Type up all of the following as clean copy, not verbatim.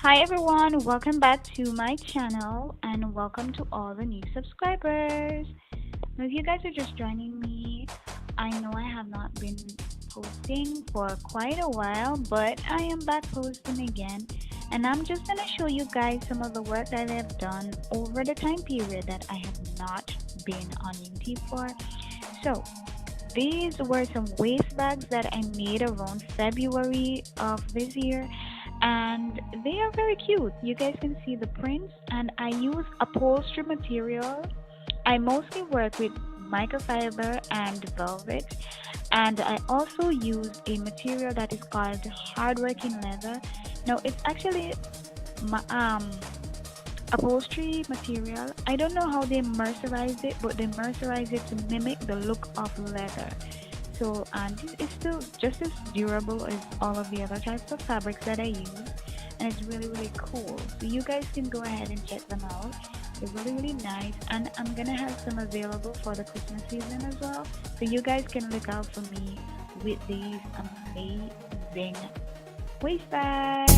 Hi everyone, welcome back to my channel and welcome to all the new subscribers. Now, if you guys are just joining me, I know I have not been posting for quite a while, but I am back posting again. And I'm just gonna show you guys some of the work that I have done over the time period that I have not been on YouTube for. So, these were some waist bags that I made around February of this year, and they are very cute. You guys can see the prints, and I use upholstery material. I mostly work with microfiber and velvet, and I also use a material that is called hardworking leather. Now, it's actually my, upholstery material. I don't know how they mercerize it, but they mercerize it to mimic the look of leather. So, and it's still just as durable as all of the other types of fabrics that I use, and it's really really cool. So you guys can go ahead and check them out. They're really really nice, and I'm gonna have some available for the Christmas season as well. So you guys can look out for me with these amazing waist bags.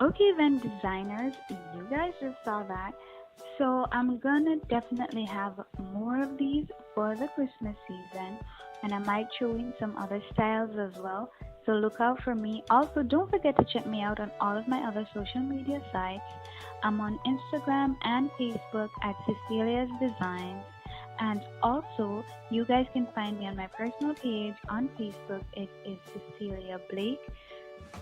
Okay then, designers, you guys just saw that. So I'm gonna definitely have more of these for the Christmas season, and I might show in some other styles as well. So look out for me. Also, don't forget to check me out on all of my other social media sites. I'm on Instagram and Facebook at Cecilia's Designs. And also, you guys can find me on my personal page on Facebook. It is Cecilia Blake.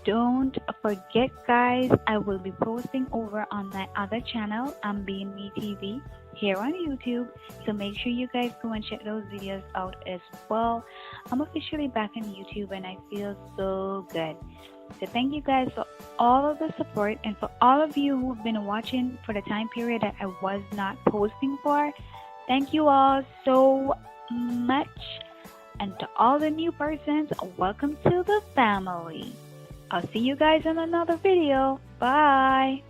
Don't forget, guys, I will be posting over on my other channel, I'm Being Me TV, here on YouTube. So make sure you guys go and check those videos out as well. I'm officially back on YouTube and I feel so good. So thank you guys for all of the support, and for all of you who've been watching for the time period that I was not posting for. Thank you all so much. And to all the new persons, welcome to the family. I'll see you guys in another video. Bye.